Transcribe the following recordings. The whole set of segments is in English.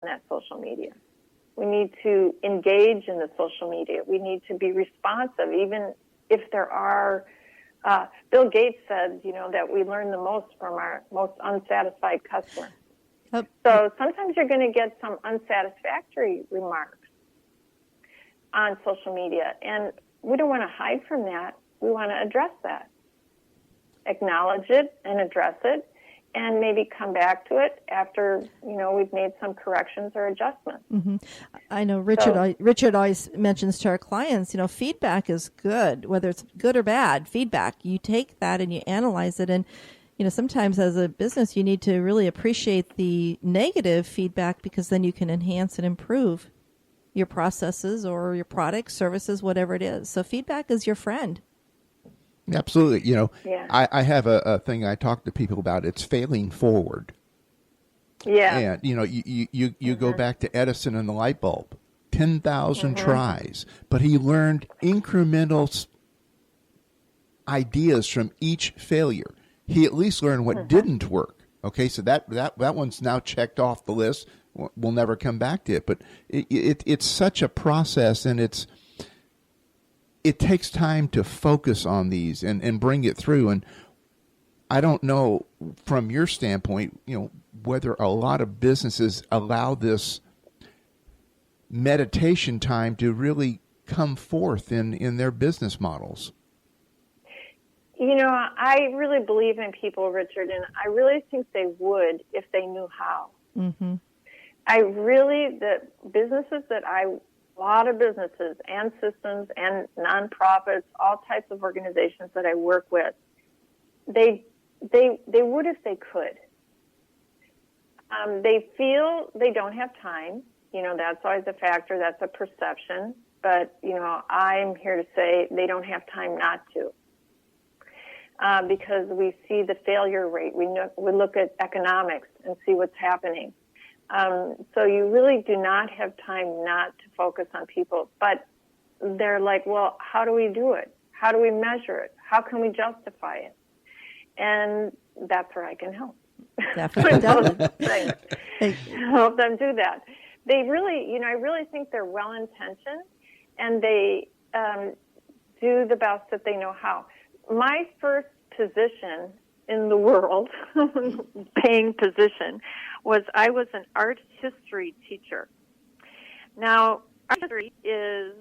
that social media. We need to engage in the social media. We need to be responsive, even if there are, Bill Gates said, that we learn the most from our most unsatisfied customers. So sometimes you're going to get some unsatisfactory remarks on social media, and we don't want to hide from that. We want to address that, acknowledge it and address it, and maybe come back to it after, we've made some corrections or adjustments. Mm-hmm. I know Richard always mentions to our clients, feedback is good, whether it's good or bad. Feedback, you take that and you analyze it. And, sometimes as a business, you need to really appreciate the negative feedback, because then you can enhance and improve your processes or your products, services, whatever it is. So feedback is your friend. Absolutely. I have a thing I talk to people about. It's failing forward. Yeah. And, you go back to Edison and the light bulb, 10,000 tries, but he learned incremental ideas from each failure. He at least learned what didn't work. Okay, so that one's now checked off the list. We'll never come back to it. But it's such a process, and it takes time to focus on these and bring it through. And I don't know, from your standpoint, whether a lot of businesses allow this meditation time to really come forth in their business models. I really believe in people, Richard, and I really think they would if they knew how. Mm-hmm. The businesses a lot of businesses and systems and nonprofits, all types of organizations that I work with, they would if they could. They feel they don't have time. That's always a factor. That's a perception. But, I'm here to say they don't have time not to. Because we see the failure rate. We look at economics and see what's happening. So you really do not have time not to focus on people. But they're like, well, how do we do it? How do we measure it? How can we justify it? And that's where I can help. Definitely. Help them do that. They really, I really think they're well-intentioned, and they do the best that they know how. My first position in the world, paying position, was I was an art history teacher. Now, art history is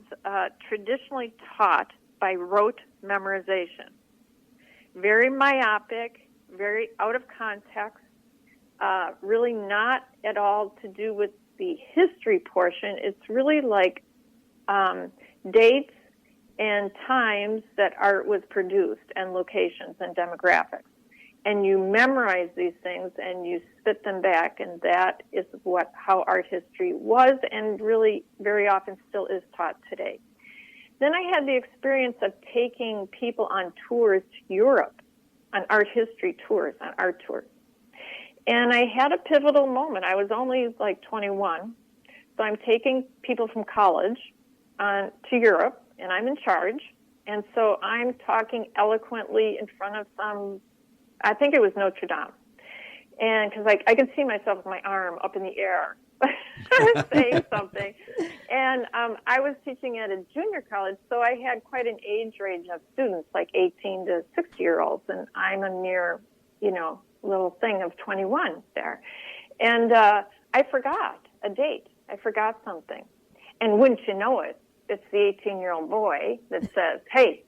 traditionally taught by rote memorization. Very myopic, very out of context, really not at all to do with the history portion. It's really like dates and times that art was produced, and locations and demographics. And you memorize these things and you spit them back, and that is how art history was, and really very often still is taught today. Then I had the experience of taking people on tours to Europe, on art history tours, on art tours. And I had a pivotal moment. I was only like 21, so I'm taking people from college to Europe, and I'm in charge. And so I'm talking eloquently in front of I think it was Notre Dame. And because I could see myself with my arm up in the air saying something. And I was teaching at a junior college, so I had quite an age range of students, like 18 to 60-year-olds. And I'm a mere, little thing of 21 there. And I forgot a date. I forgot something. And wouldn't you know it, it's the 18-year-old boy that says, hey,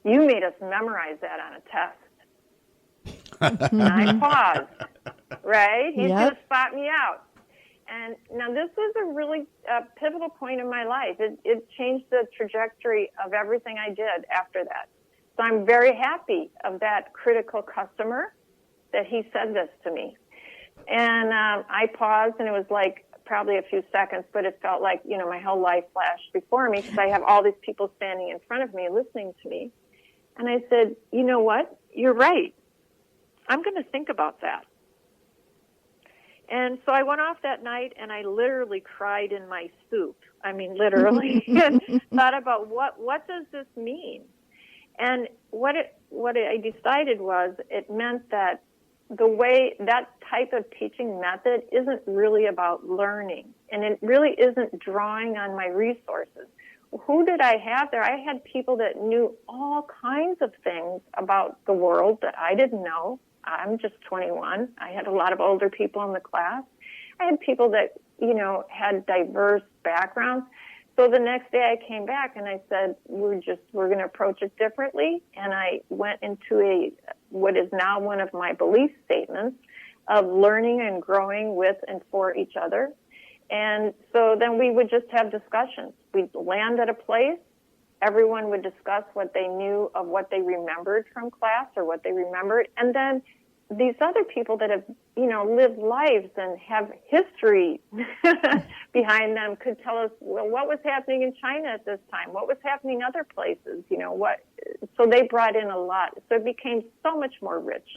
you made us memorize that on a test. And I paused, right? He's going to spot me out. And now this was a really pivotal point in my life. It changed the trajectory of everything I did after that. So I'm very happy of that critical customer that he said this to me. And I paused, and it was like probably a few seconds, but it felt like, my whole life flashed before me, because I have all these people standing in front of me listening to me. And I said, you know what? You're right. I'm going to think about that. And so I went off that night, and I literally cried in my soup. I mean, literally, and thought about what does this mean? And what I decided was, it meant that the way that type of teaching method isn't really about learning, and it really isn't drawing on my resources. Who did I have there? I had people that knew all kinds of things about the world that I didn't know. I'm just 21. I had a lot of older people in the class. I had people that, had diverse backgrounds. So the next day I came back and I said, we're going to approach it differently. And I went into what is now one of my belief statements of learning and growing with and for each other. And so then we would just have discussions. We'd land at a place. Everyone would discuss what they knew of what they remembered from class or what they remembered. And then these other people that have, lived lives and have history behind them could tell us, well, what was happening in China at this time? What was happening other places? So they brought in a lot. So it became so much more rich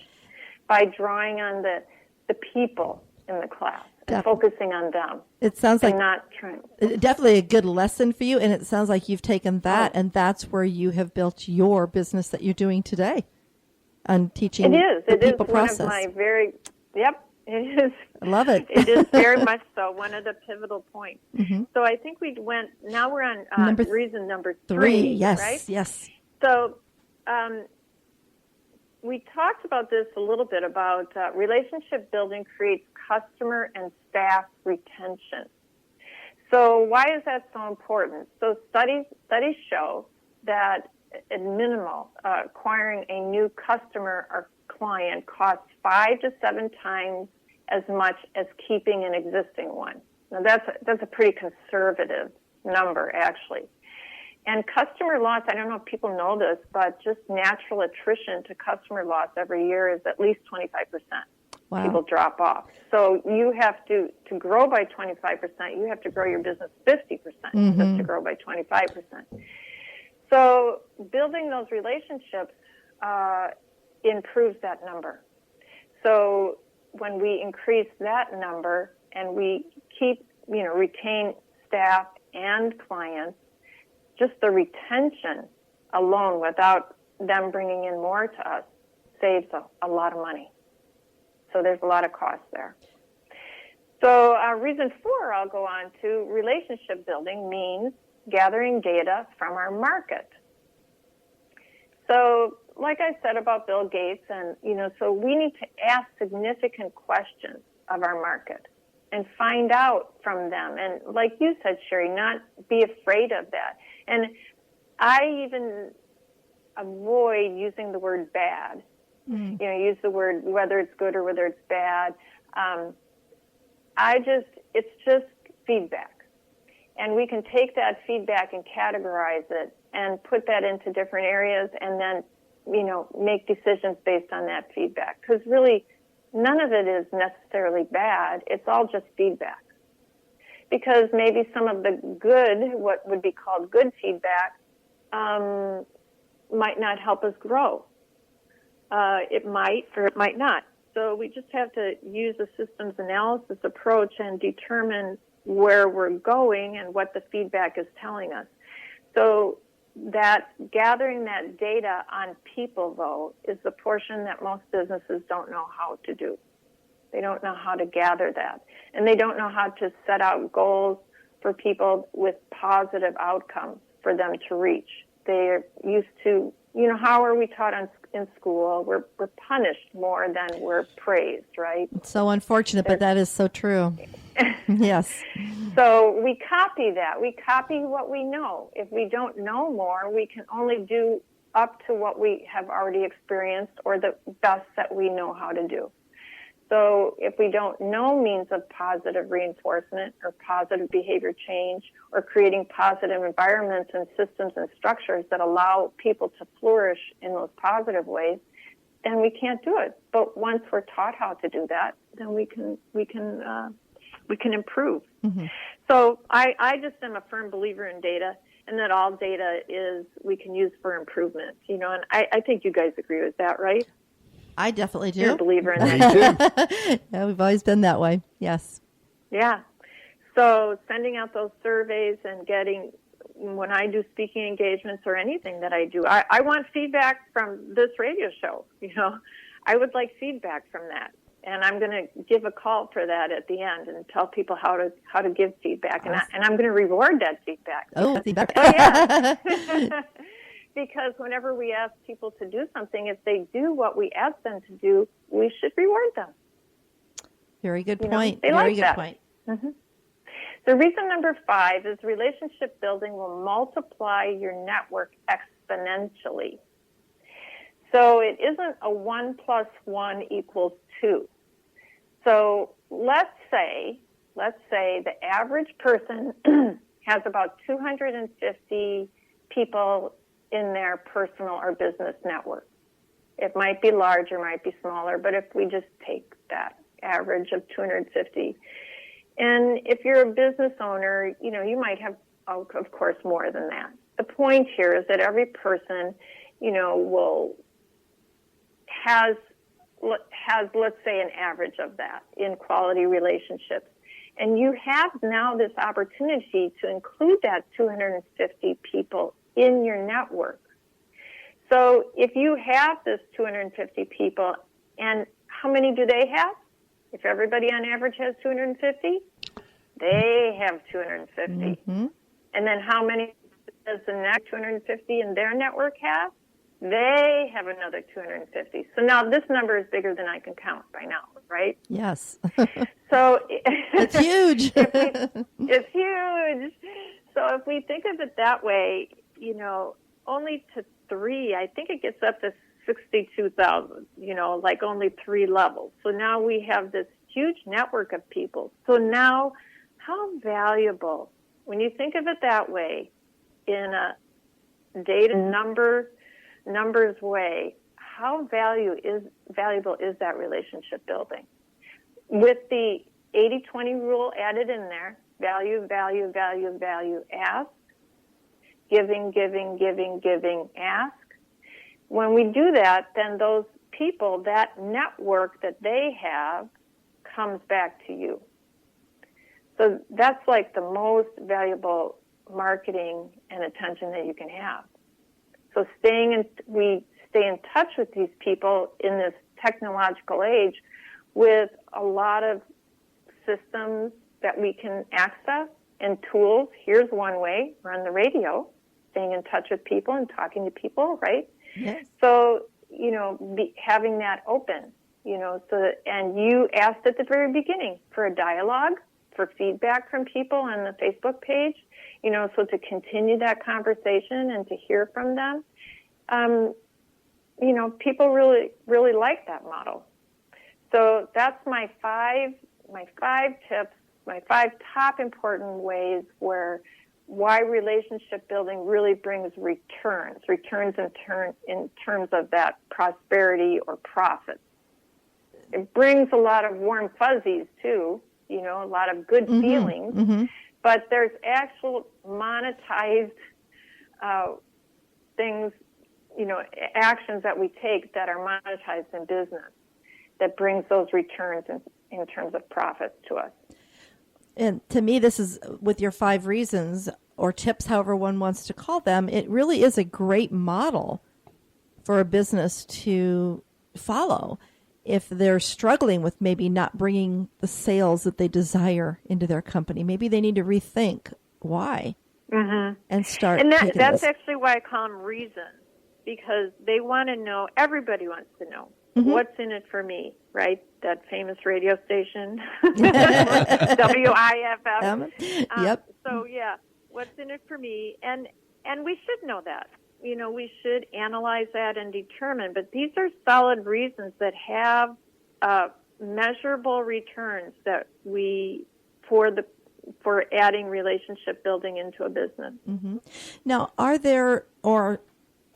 by drawing on the people in the class and focusing on them. It sounds like not trying. Definitely a good lesson for you, and it sounds like you've taken that, and that's where you have built your business that you're doing today. On teaching the people process. One of my it is. I love it. It is very much so, one of the pivotal points. Mm-hmm. So I think now we're on reason number 3. Yes, right? Yes. So we talked about this a little bit about relationship building creates customer and staff retention. So why is that so important? So studies show that at minimal, acquiring a new customer or client costs 5 to 7 times as much as keeping an existing one. Now that's a pretty conservative number, actually. And customer loss, I don't know if people know this, but just natural attrition to customer loss every year is at least 25%. Wow. People drop off. So you have to grow by 25%, you have to grow your business 50% just to grow by 25%. So building those relationships improves that number. So when we increase that number and we keep, retain staff and clients, just the retention alone without them bringing in more to us saves a lot of money. So there's a lot of cost there. So reason 4 I'll go on to, relationship building means gathering data from our market. So like I said about Bill Gates, and, so we need to ask significant questions of our market and find out from them. And like you said, Cheri, not be afraid of that. And I even avoid using the word bad. Use the word whether it's good or whether it's bad. It's just feedback. And we can take that feedback and categorize it and put that into different areas and then, make decisions based on that feedback. Because really, none of it is necessarily bad. It's all just feedback. Because maybe some of the good, what would be called good feedback, might not help us grow. It might or it might not. So we just have to use a systems analysis approach and determine where we're going and what the feedback is telling us. So that gathering that data on people, though, is the portion that most businesses don't know how to do. They don't know how to gather that. And they don't know how to set out goals for people with positive outcomes for them to reach. They're used to, how are we taught in school? We're punished more than we're praised, right? It's so unfortunate, but that is so true. Yes. So we copy that. We copy what we know. If we don't know more, we can only do up to what we have already experienced or the best that we know how to do. So if we don't know means of positive reinforcement or positive behavior change or creating positive environments and systems and structures that allow people to flourish in those positive ways, then we can't do it. But once we're taught how to do that, then we can improve. Mm-hmm. So I just am a firm believer in data, and that all data we can use for improvement. And I think you guys agree with that, right? I definitely do. You're a believer in that. Me too. Yeah, we've always been that way. Yes. Yeah. So sending out those surveys and when I do speaking engagements or anything that I do, I want feedback from this radio show. I would like feedback from that. And I'm going to give a call for that at the end and tell people how to give feedback. And, and I'm going to reward that feedback. Feedback. Oh, yeah. Because whenever we ask people to do something, if they do what we ask them to do, we should reward them. Very good point. Very good point. Mm-hmm. So reason number 5 is relationship building will multiply your network exponentially. So it isn't a 1 + 1 = 2. So let's say the average person has about 250 people in their personal or business network. It might be larger, might be smaller, but if we just take that average of 250. And if you're a business owner, you might have, of course, more than that. The point here is that every person, has, let's say, an average of that in quality relationships. And you have now this opportunity to include that 250 people in your network. So if you have this 250 people, and how many do they have? If everybody on average has 250, they have 250. Mm-hmm. And then how many does the next 250 in their network have? They have another 250. So now this number is bigger than I can count by now, right? Yes. So it's huge. It's huge. So if we think of it that way, only to 3, I think it gets up to 62,000, like only 3 levels. So now we have this huge network of people. So now how valuable, when you think of it that way, in a data numbers way, how valuable is that relationship building? With the 80-20 rule added in there, value, value, value, value, ask, giving, giving, giving, giving, ask. When we do that, then those people, that network that they have, comes back to you. So that's like the most valuable marketing and attention that you can have. So we stay in touch with these people in this technological age with a lot of systems that we can access and tools. Here's one way. We're on the radio, staying in touch with people and talking to people, right? Yes. So, having that open, and you asked at the very beginning for a dialogue, for feedback from people on the Facebook page, so to continue that conversation and to hear from them. People really, really like that model. So that's my five tips, my 5 top important ways why relationship building really brings returns in terms of that prosperity or profit. It brings a lot of warm fuzzies too, a lot of good feelings, mm-hmm. but there's actual monetized things, actions that we take that are monetized in business that brings those returns in terms of profits to us. And to me, this is, with your 5 reasons or tips, however one wants to call them, it really is a great model for a business to follow if they're struggling with maybe not bringing the sales that they desire into their company. Maybe they need to rethink why and start. And that's actually why I call them reasons, because they want to know, everybody wants to know. What's in it for me, right? That famous radio station, WIFF. Yep. So, yeah, what's in it for me? And we should know that. We should analyze that and determine. But these are solid reasons that have measurable returns that for adding relationship building into a business. Mm-hmm. Now, are there a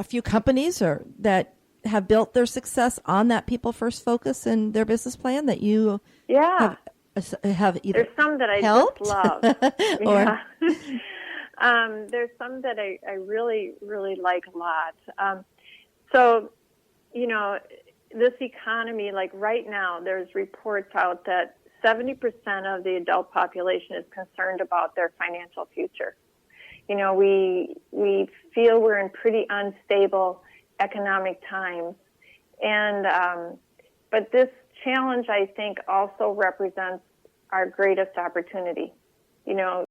few companies that have built their success on that people first focus in their business plan that you have either there's some that I helped? just love. Or there's some that I really, really like a lot. So, this economy, like right now, there's reports out that 70% of the adult population is concerned about their financial future. We feel we're in pretty unstable economic times, and But this challenge, I think, also represents our greatest opportunity. You know,